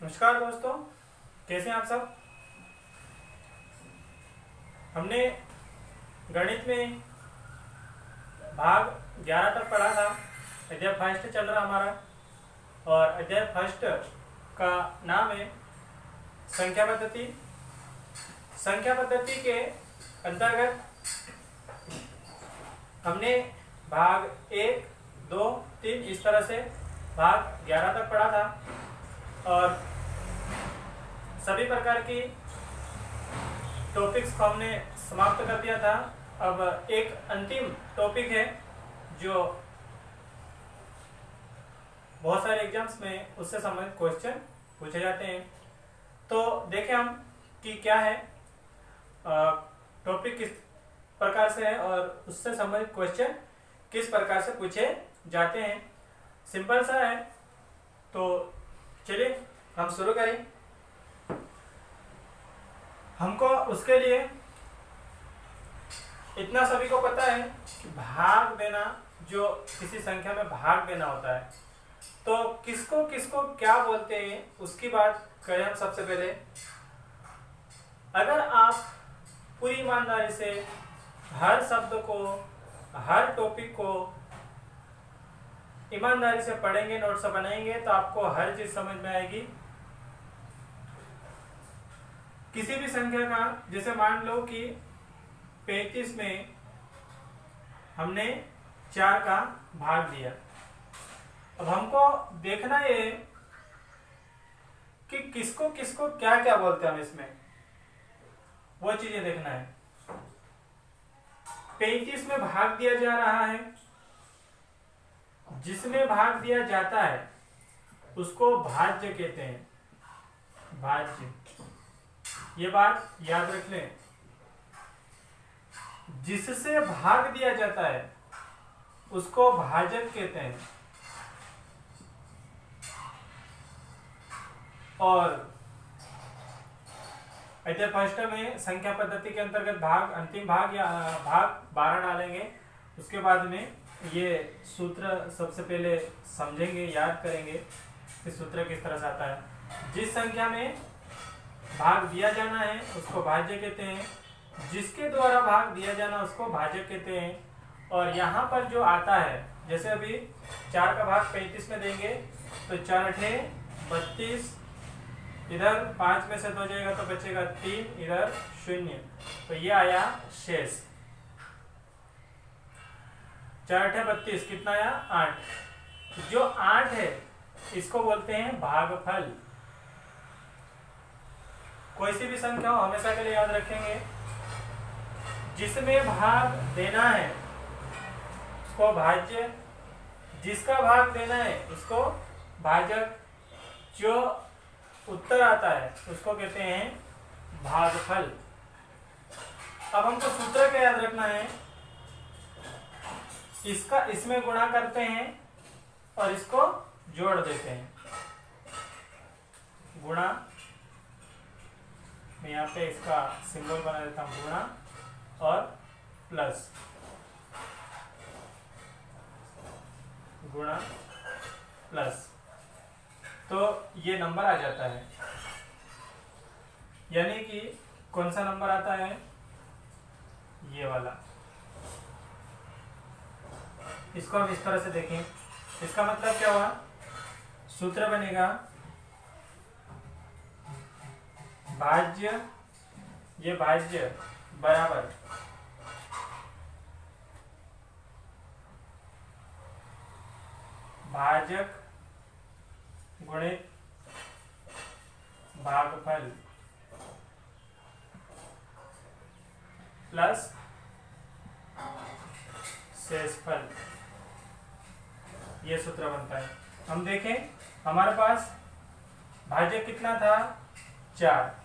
नमस्कार दोस्तों, कैसे हैं आप सब। हमने गणित में भाग 11 तक पढ़ा था। अध्याय फर्स्ट चल रहा हमारा और अध्याय फर्स्ट का नाम है संख्या पद्धति। संख्या पद्धति के अंतर्गत हमने भाग 1, 2, 3 इस तरह से भाग 11 तक पढ़ा था और सभी प्रकार की टॉपिक्स को हमने समाप्त कर दिया था। अब एक अंतिम टॉपिक है जो बहुत सारे एग्जाम्स में उससे संबंधित क्वेश्चन पूछे जाते हैं। तो देखें हम कि क्या है टॉपिक, किस प्रकार से है और उससे संबंधित क्वेश्चन किस प्रकार से पूछे जाते हैं। सिंपल सा है, तो चलिए हम शुरू करें। हमको उसके लिए इतना सभी को पता है कि भाग देना, जो किसी संख्या में भाग देना होता है, तो किसको किसको क्या बोलते हैं उसकी बात करें हम। सबसे पहले अगर आप पूरी ईमानदारी से हर शब्द को, हर टॉपिक को ईमानदारी से पढ़ेंगे, नोट्स बनाएंगे, तो आपको हर चीज समझ में आएगी। किसी भी संख्या का, जैसे मान लो कि 35 में हमने 4 का भाग दिया। अब हमको देखना ये कि किसको किसको क्या क्या बोलते हैं हम इसमें, वो चीजें देखना है। 35 में भाग दिया जा रहा है, जिसमें भाग दिया जाता है उसको भाज्य कहते हैं। भाज्य, ये बात याद रख लें। जिससे भाग दिया जाता है उसको भाजक कहते हैं। और अध्याय फर्स्ट में संख्या पद्धति के अंतर्गत भाग, अंतिम भाग या भाग 12 डालेंगे। उसके बाद में ये सूत्र सबसे पहले समझेंगे, याद करेंगे कि सूत्र किस तरह से आता है। जिस संख्या में भाग दिया जाना है उसको भाज्य कहते हैं, जिसके द्वारा भाग दिया जाना उसको भाजक कहते हैं। और यहाँ पर जो आता है, जैसे अभी 4 का भाग 35 में देंगे तो 4 अठे 32, इधर 5 में से 2 जाएगा तो बचेगा 3, इधर 0, तो ये आया शेष। 4 अठे 32, कितना आया 8। जो 8 है इसको बोलते हैं भागफल। कोई सी भी संख्या हो, हमेशा के लिए याद रखेंगे, जिसमें भाग देना है उसको भाज्य, जिसका भाग देना है उसको भाजक, जो उत्तर आता है उसको कहते हैं भागफल। अब हमको सूत्र क्या याद रखना है, इसका इसमें गुणा करते हैं और इसको जोड़ देते हैं। गुणा, मैं यहाँ पे इसका सिंबल बना देता हूँ, गुणा और प्लस, गुणा प्लस, तो ये नंबर आ जाता है। यानी कि कौन सा नंबर आता है, ये वाला। इसको हम इस तरह से देखें, इसका मतलब क्या हुआ, सूत्र बनेगा भाज्य, ये भाज्य बराबर भाजक गुणित भागफल प्लस शेषफल, ये सूत्र बनता है। हम देखें हमारे पास भाजक कितना था 4,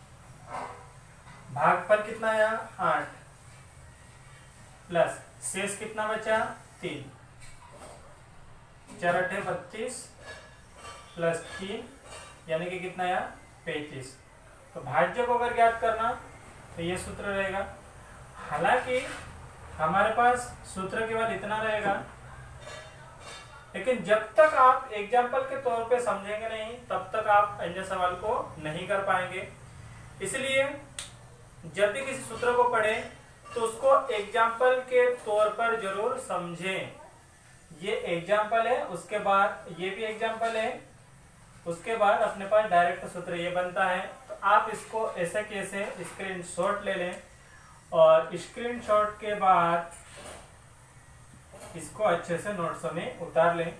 भागफल कितना आया 8, प्लस शेष कितना बचा 3, 4 अठे 32 प्लस 3 यानी कि कितना आया 35। तो भाज्य को अगर ज्ञात करना तो ये सूत्र रहेगा। हालांकि हमारे पास सूत्र केवल इतना रहेगा, लेकिन जब तक आप एग्जाम्पल के तौर पे समझेंगे नहीं तब तक आप अन्य सवाल को नहीं कर पाएंगे। इसलिए जब भी किसी सूत्र को पढ़ें तो उसको एग्जाम्पल के तौर पर जरूर समझें। ये एग्जाम्पल है, उसके बाद ये भी एग्जाम्पल है, उसके बाद अपने पास डायरेक्ट सूत्र ये बनता है। तो आप इसको ऐसे कैसे स्क्रीनशॉट ले लें और स्क्रीनशॉट के बाद इसको अच्छे से नोट्स में उतार लें।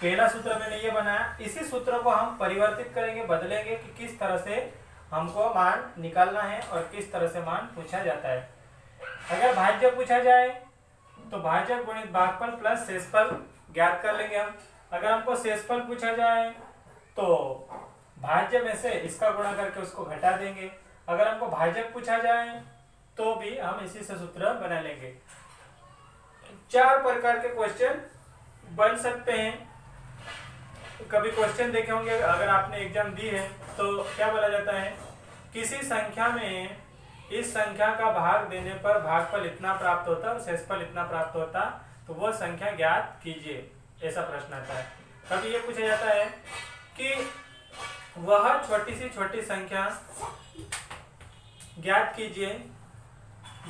पहला सूत्र मैंने ये बनाया, इसी सूत्र को हम परिवर्तित करेंगे, बदलेंगे कि किस तरह से हमको मान निकालना है और किस तरह से मान पूछा जाता है। अगर भाज्य पूछा जाए तो भाजक गुणित भागफल प्लस शेषफल ज्ञात कर लेंगे हम। अगर हमको शेषफल पूछा जाए तो भाज्य में से इसका गुणा करके उसको घटा देंगे। अगर हमको भाजक पूछा जाए तो भी हम इसी से सूत्र बना लेंगे। 4 प्रकार के क्वेश्चन बन सकते हैं। कभी क्वेश्चन देखे होंगे, अगर आपने एग्जाम दी है तो क्या बोला जाता है, किसी संख्या में इस संख्या का भाग देने पर भागफल इतना प्राप्त होता और शेषफल इतना प्राप्त होता, तो वह संख्या ज्ञात कीजिए, ऐसा प्रश्न आता है। कभी ये पूछा जाता है कि वह छोटी सी छोटी संख्या ज्ञात कीजिए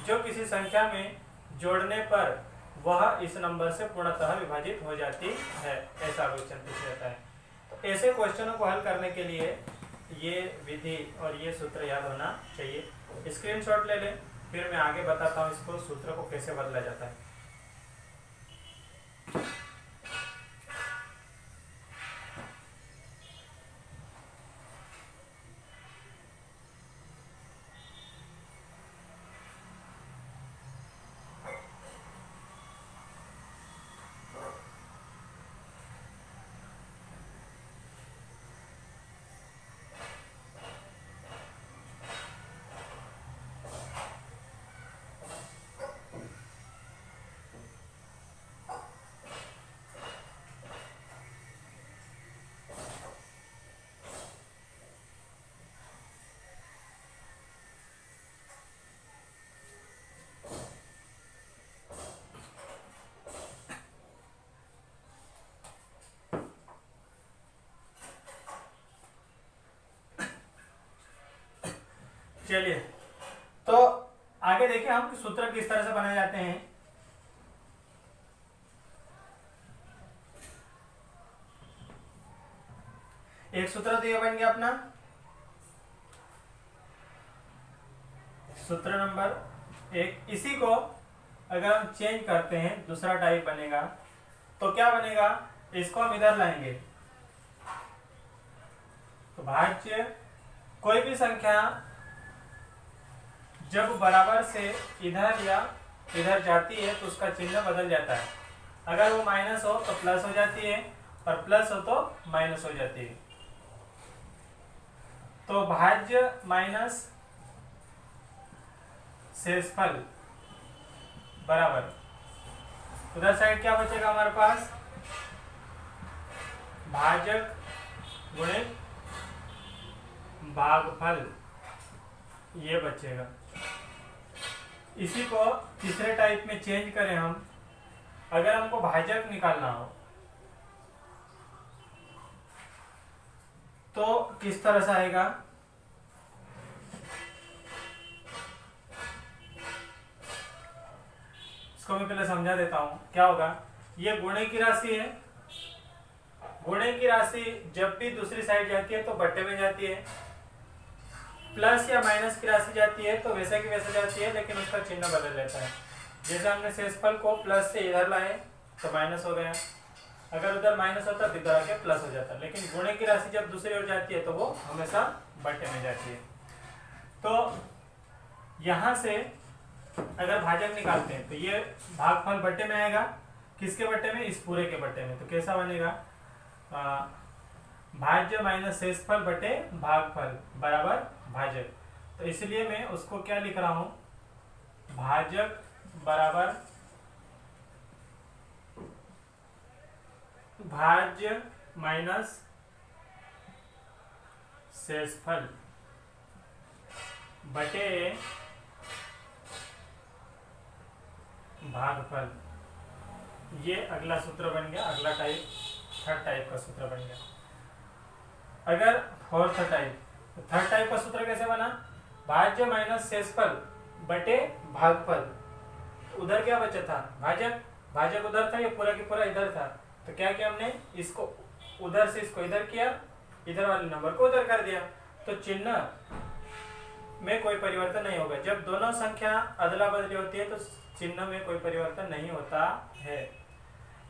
जो किसी संख्या में जोड़ने पर वह इस नंबर से पूर्णतः विभाजित हो जाती है, ऐसा क्वेश्चन पूछा जाता है। तो ऐसे क्वेश्चनों को हल करने के लिए ये विधि और ये सूत्र याद होना चाहिए। स्क्रीनशॉट ले लें, फिर मैं आगे बताता हूँ इसको सूत्र को कैसे बदला जाता है। चलिए, तो आगे देखिए हम सूत्र किस तरह से बनाए जाते हैं। एक सूत्र तो ये बन गया अपना, सूत्र नंबर 1। इसी को अगर हम चेंज करते हैं, दूसरा टाइप बनेगा, तो क्या बनेगा, इसको हम इधर लाएंगे। तो भाज्य कोई भी संख्या जब बराबर से इधर या इधर जाती है तो उसका चिन्ह बदल जाता है। अगर वो माइनस हो तो प्लस हो जाती है और प्लस हो तो माइनस हो जाती है। तो भाज्य माइनस शेषफल बराबर, उधर साइड क्या बचेगा हमारे पास, भाजक गुणित भागफल, ये बचेगा। इसी को तीसरे टाइप में चेंज करें हम, अगर हमको भाजक निकालना हो तो किस तरह से आएगा, इसको मैं पहले समझा देता हूं क्या होगा। ये गुणे की राशि है, गुणे की राशि जब भी दूसरी साइड जाती है तो बट्टे में जाती है। प्लस या माइनस की राशि जाती है तो वैसे की वैसे जाती है, लेकिन उसका चिन्ह बदल जाता है। जैसे हमने शेषफल को प्लस से इधर लाए तो माइनस हो गया, अगर उधर माइनस होता तो इधर आके प्लस हो जाता। लेकिन गुणे की राशि जब दूसरी ओर जाती है तो वो हमेशा बट्टे में जाती है। तो यहां से अगर भाजक निकालते हैं तो ये भागफल बट्टे में आएगा, किसके बट्टे में, इस पूरे के बट्टे में। तो कैसा बनेगा, भाज्य माइनस शेषफल बटे भागफल बराबर भाजक। तो इसलिए मैं उसको क्या लिख रहा हूं, भाजक बराबर भाज्य माइनस शेषफल बटे भागफल। ये अगला सूत्र बन गया, अगला टाइप, थर्ड टाइप का सूत्र बन गया। अगर फोर्थ टाइप, तो थर्ड टाइप का सूत्र कैसे बना? भाज्य माइनस शेषफल बटे भागफल। उधर क्या बचा था? भाजक, भाजक उधर था, ये पूरा की पूरा इधर था। तो क्या किया हमने? इसको उधर से इसको इधर किया, इधर वाले नंबर को उधर कर दिया। तो चिन्ह में कोई परिवर्तन नहीं होगा। जब दोनों संख्या अदला बदली होती है तो चिन्ह में कोई परिवर्तन नहीं होता है।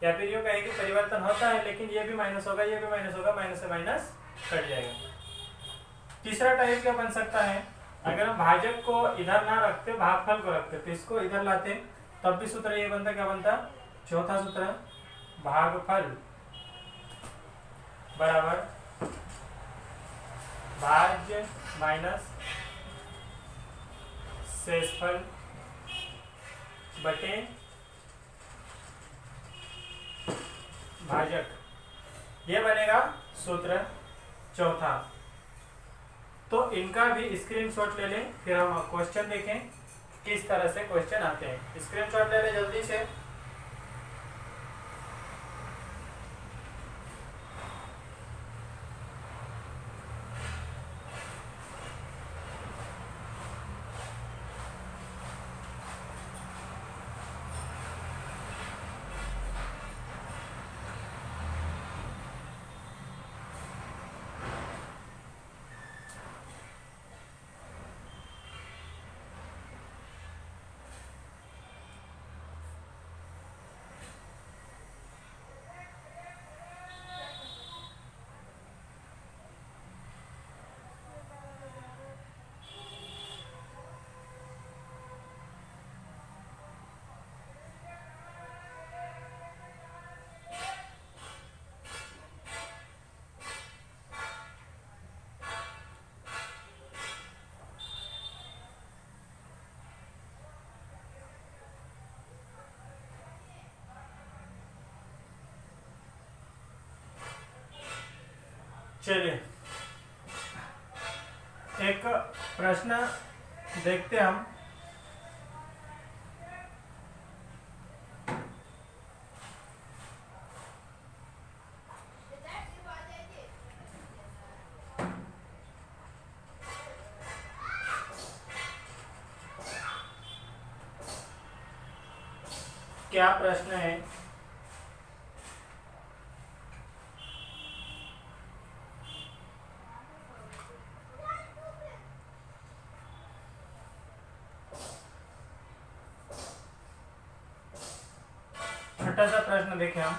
या फिर यूँ कहें कि परिवर्तन होता है, लेकिन ये भी माइनस होगा, ये भी माइनस होगा, माइनस से माइनस कट जाएगा। तीसरा टाइप क्या बन सकता है? अगर हम भाजक को इधर ना रखते, भागफल को रखते, तो इसको इधर लाते, तब भी सूत्र ये बनता, क्या बनता? चौथा सूत्र, भागफल बराबर भाज्य माइनस शेषफल बटे भाजक। ये बनेगा सूत्र चौथा। तो इनका भी स्क्रीनशॉट ले लें, फिर हम क्वेश्चन देखें किस तरह से क्वेश्चन आते हैं। स्क्रीनशॉट ले लें जल्दी से। चलिए एक प्रश्न देखते हैं हम। क्या प्रश्न है? छोटा सा प्रश्न देखें हम।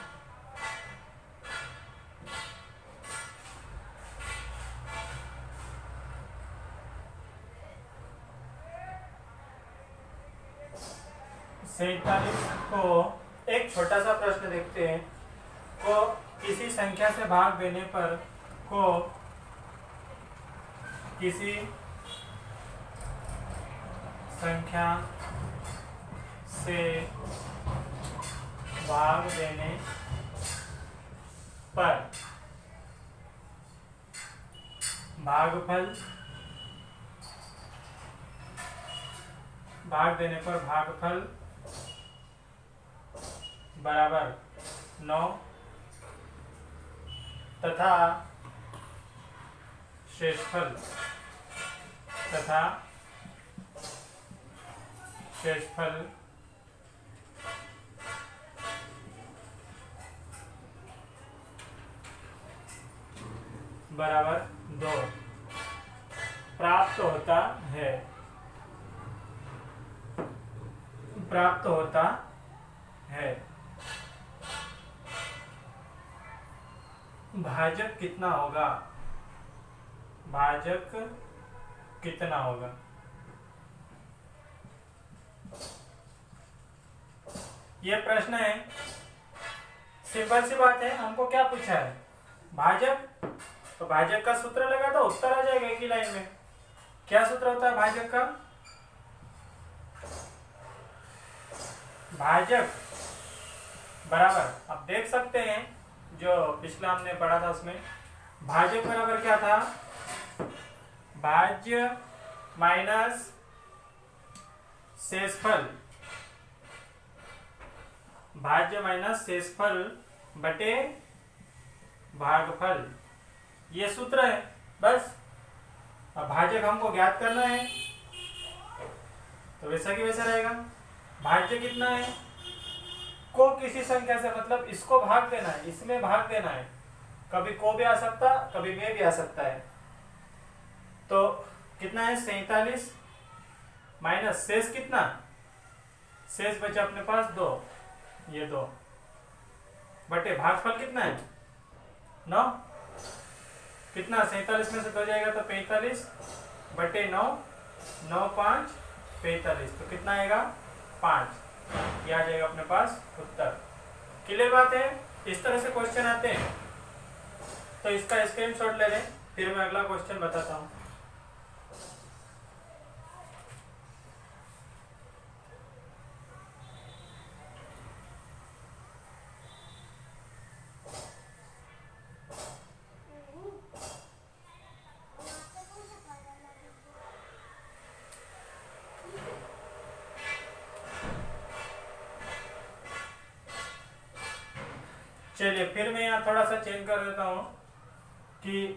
सैतालीस को एक छोटा सा प्रश्न देखते हैं। को किसी संख्या से भाग देने पर को किसी संख्या से भाग देने पर भागफल बराबर 9 तथा शेषफल बराबर 2 प्राप्त होता है। भाजक कितना होगा? यह प्रश्न है, सिंपल सी बात है। हमको क्या पूछा है? भाजक। तो भाजक का सूत्र लगा तो उत्तर आ जाएगा एक ही लाइन में। क्या सूत्र होता है भाजक का? भाजक बराबर, आप देख सकते हैं जो पिछला हमने पढ़ा था उसमें भाजक बराबर क्या था? भाज्य माइनस शेषफल भाज्य माइनस शेषफल बटे भागफल, ये सूत्र है बस। अब भाजक हमको ज्ञात करना है, तो वैसा की वैसा रहेगा। भाज्य कितना है, को किसी संख्या से, मतलब इसको भाग देना है, इसमें भाग देना है। कभी को भी आ सकता, कभी में भी आ सकता है। तो कितना है 47 माइनस शेष कितना, शेष बचा अपने पास 2, ये 2 बटे भागफल कितना है 9, कितना 47 में से 2 जाएगा तो 45 बटे 9, 9 5 45, तो कितना आएगा 5, ये आ जाएगा अपने पास उत्तर। क्लियर बात है। इस तरह से क्वेश्चन आते हैं, तो इसका स्क्रीनशॉट ले लें, फिर मैं अगला क्वेश्चन बताता हूँ। चलिए फिर मैं यहाँ थोड़ा सा चेंज कर देता हूँ कि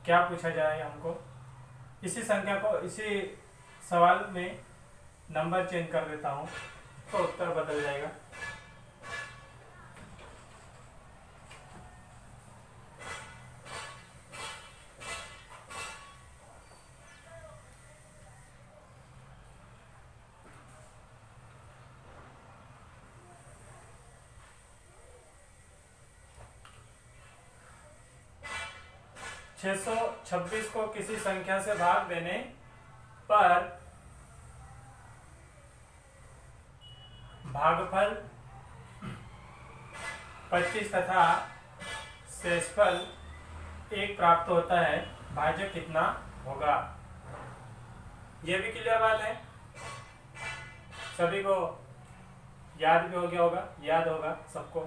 क्या पूछा जाए हमको। इसी संख्या को, इसी सवाल में नंबर चेंज कर देता हूँ, तो उत्तर बदल जाएगा। छह सौ 26 को किसी संख्या से भाग देने पर भागफल 25 तथा शेषफल 1 प्राप्त होता है, भाजक कितना होगा। यह भी क्लियर बात है, सभी को याद भी हो गया होगा, याद होगा सबको।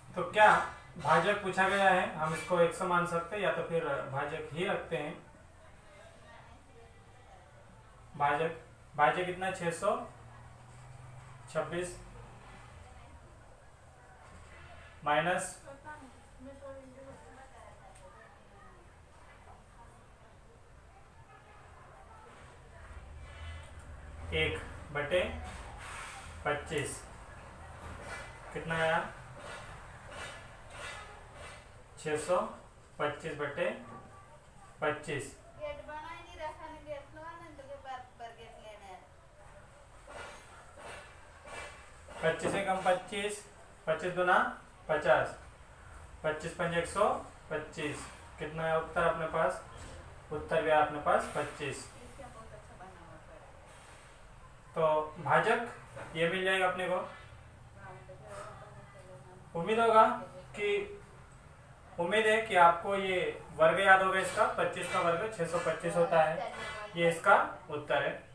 तो क्या भाजक पूछा गया है, हम इसको 100 मान सकते हैं या तो फिर भाजक ही रखते हैं। भाजक कितना 626 माइनस 1 बटे 25 कितना आया 625 बटे 25, 25 से कम 25, 25 दूना 50, 25 पंजे 125, कितना है उत्तर अपने पास, उत्तर गया अपने पास 25। तो भाजक ये मिल जाएगा अपने को। उम्मीद है कि आपको ये वर्ग याद होगा, इसका 25 का वर्ग 625 होता है, ये इसका उत्तर है।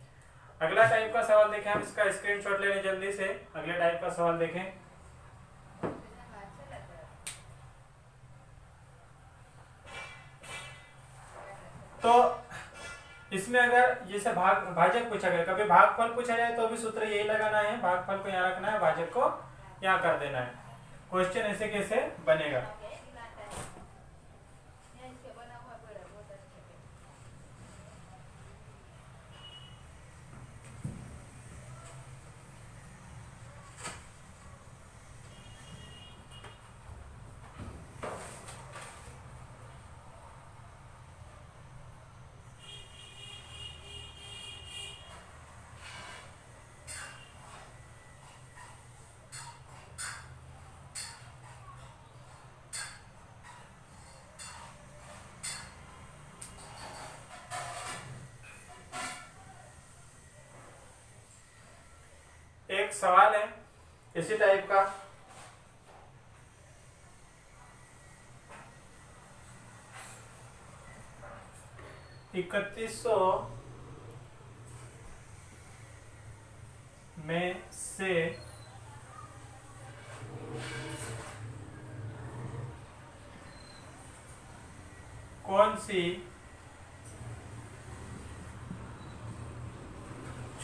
अगला टाइप का सवाल देखें, हम इसका स्क्रीनशॉट ले लें जल्दी से। अगले टाइप का सवाल देखें। तो इसमें अगर जैसे भाजक पूछा गया, कभी भागफल पूछा जाए तो भी सूत्र यही लगाना है, भागफल को यहाँ रखना है, भाजक को यहाँ कर देना है। क्वेश्चन ऐसे कैसे बनेगा। एक सवाल है इसी टाइप का, 3100 में से कौन सी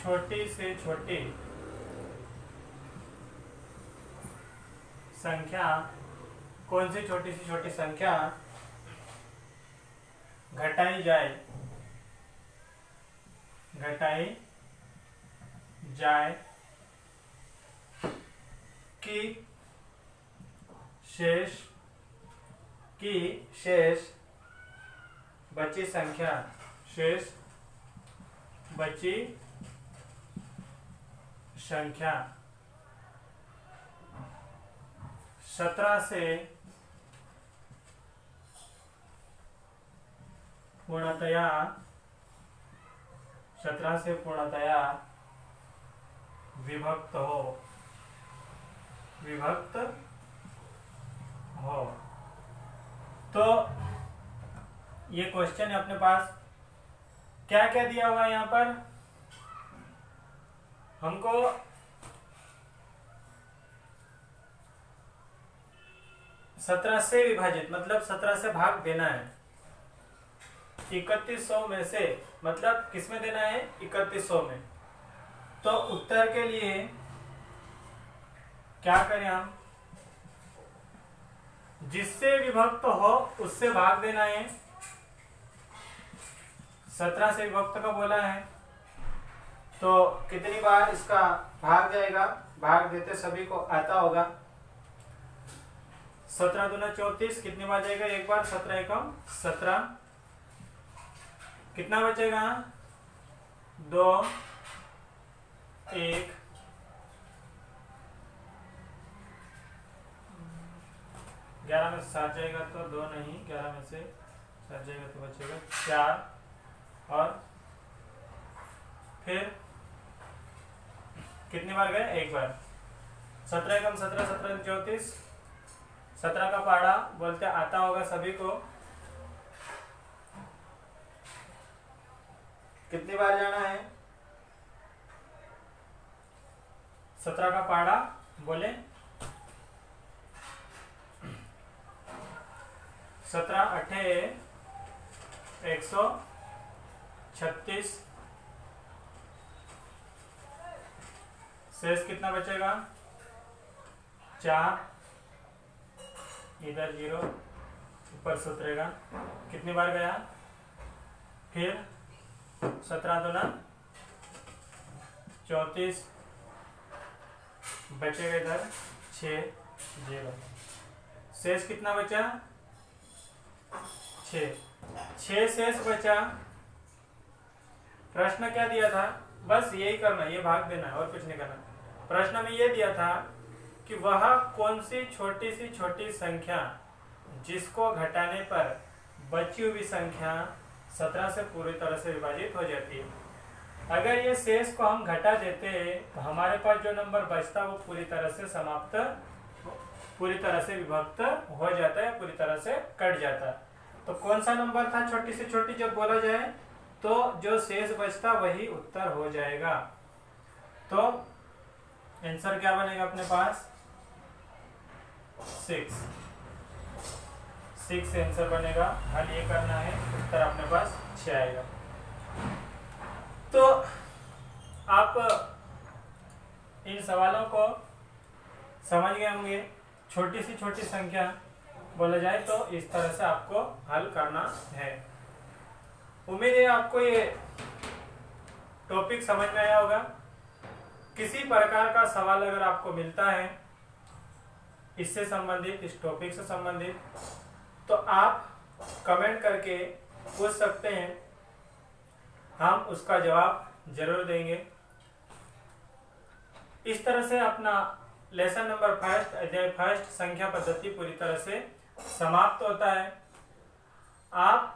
छोटी से छोटी संख्या, कौन सी छोटी संख्या घटाई जाए कि शेष बची संख्या 17 से पूर्णतया विभक्त हो। तो ये क्वेश्चन है अपने पास, क्या क्या दिया हुआ है यहाँ पर हमको, 17 से विभाजित मतलब 17 से भाग देना है। 3100 में से मतलब किसमें देना है, 3100 में। तो उत्तर के लिए क्या करें हम, जिससे विभक्त हो उससे भाग देना है। 17 से विभक्त का बोला है तो कितनी बार इसका भाग जाएगा, भाग देते सभी को आता होगा। 17 दूना 34, कितनी बार जाएगा, एक बार। 17 एकम 17, कितना बचेगा, 2 1, 11 में से 7 जाएगा तो 2 नहीं, 11 में से 7 जाएगा तो बचेगा 4, और फिर कितनी बार गए, एक बार। 17 एकम 17, 17 34, 17 का पहाड़ा बोलते आता होगा सभी को। कितनी बार जाना है, 17 का पहाड़ा बोले, 17 8 136, शेष कितना बचेगा, 4, इधर 0, ऊपर सुतरेगा, कितनी बार गया, फिर 17 दूना 34, बचेगा इधर 6 0, शेष कितना बचा, 6 शेष बचा। प्रश्न क्या दिया था, बस यही करना, ये भाग देना है और कुछ नहीं करना। प्रश्न में ये दिया था कि वह कौन सी छोटी संख्या जिसको घटाने पर बची हुई संख्या 17 से पूरी तरह से विभाजित हो जाती है। अगर ये शेष को हम घटा देते तो हमारे पास जो नंबर बचता वो पूरी तरह से विभक्त हो जाता है, पूरी तरह से कट जाता है। तो कौन सा नंबर था छोटी से छोटी, जब बोला जाए तो जो शेष बचता वही उत्तर हो जाएगा। तो आंसर क्या बनेगा अपने पास, 6 आंसर बनेगा। हल ये करना है, उत्तर अपने पास 6 आएगा। तो आप इन सवालों को समझ गए होंगे। छोटी संख्या बोला जाए तो इस तरह से आपको हल करना है। उम्मीद है आपको ये टॉपिक समझ में आया होगा। किसी प्रकार का सवाल अगर आपको मिलता है इससे संबंधित, इस टॉपिक से संबंधित, तो आप कमेंट करके पूछ सकते हैं, हम उसका जवाब जरूर देंगे। इस तरह से अपना लेसन नंबर 1 अध्याय 1 संख्या पद्धति पूरी तरह से समाप्त होता है। आप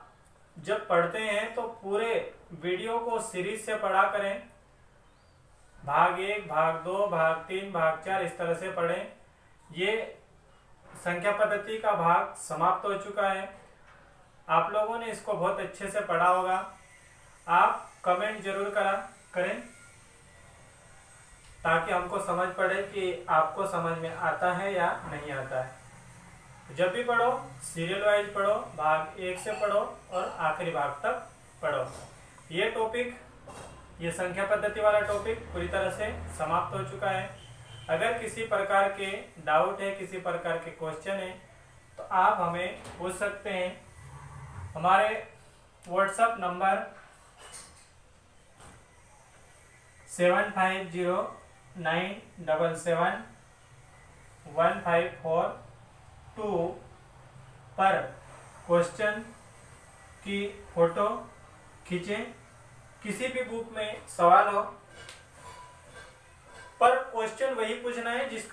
जब पढ़ते हैं तो पूरे वीडियो को सीरीज से पढ़ा करें, भाग 1, भाग 2, भाग 3, भाग 4 इस तरह से पढ़ें। ये संख्या पद्धति का भाग समाप्त हो चुका है। आप लोगों ने इसको बहुत अच्छे से पढ़ा होगा। आप कमेंट जरूर करें ताकि हमको समझ पड़े कि आपको समझ में आता है या नहीं आता है। जब भी पढ़ो सीरियल वाइज पढ़ो, भाग 1 से पढ़ो और आखिरी भाग तक पढ़ो। ये संख्या पद्धति वाला टॉपिक पूरी तरह से समाप्त हो चुका है। अगर किसी प्रकार के डाउट है, किसी प्रकार के क्वेश्चन है, तो आप हमें पूछ सकते हैं। हमारे व्हाट्सएप नंबर 7509771542 पर क्वेश्चन की फोटो खींचें। किसी भी बुक में सवाल हो पर क्वेश्चन वही पूछना है जिस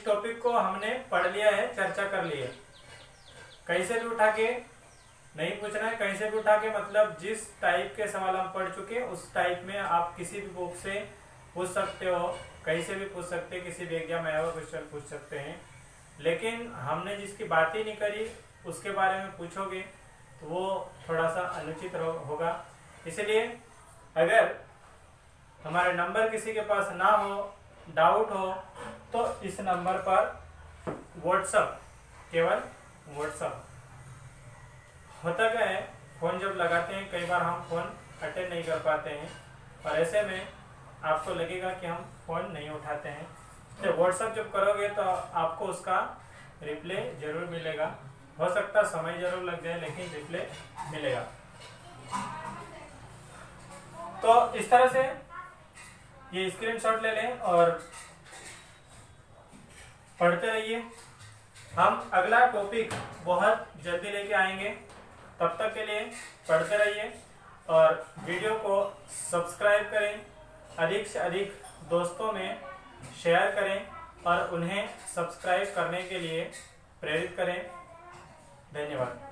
टॉपिक को हमने पढ़ लिया है, चर्चा कर ली है। कहीं से भी उठा के नहीं पूछना है, कहीं से भी उठा के मतलब जिस टाइप के सवाल हम पढ़ चुके उस टाइप में आप किसी भी बुक से पूछ सकते हो, कहीं से भी पूछ सकते हैं, किसी भी एग्जाम में आया हुआ क्वेश्चन पूछ सकते हैं। लेकिन हमने जिसकी बात ही नहीं करी उसके बारे में पूछोगे तो वो थोड़ा सा अनुचित होगा। इसलिए अगर हमारे नंबर किसी के पास ना हो, डाउट हो, तो इस नंबर पर व्हाट्सएप, केवल व्हाट्सएप। होता क्या है, फ़ोन जब लगाते हैं कई बार हम फ़ोन अटेंड नहीं कर पाते हैं और ऐसे में आपको लगेगा कि हम फ़ोन नहीं उठाते हैं। तो व्हाट्सएप जब करोगे तो आपको उसका रिप्ले ज़रूर मिलेगा। हो सकता समय ज़रूर लग जाए लेकिन रिप्ले मिलेगा। तो इस तरह से ये स्क्रीनशॉट ले लें और पढ़ते रहिए। हम अगला टॉपिक बहुत जल्दी लेके आएंगे, तब तक के लिए पढ़ते रहिए और वीडियो को सब्सक्राइब करें, अधिक से अधिक दोस्तों में शेयर करें और उन्हें सब्सक्राइब करने के लिए प्रेरित करें। धन्यवाद।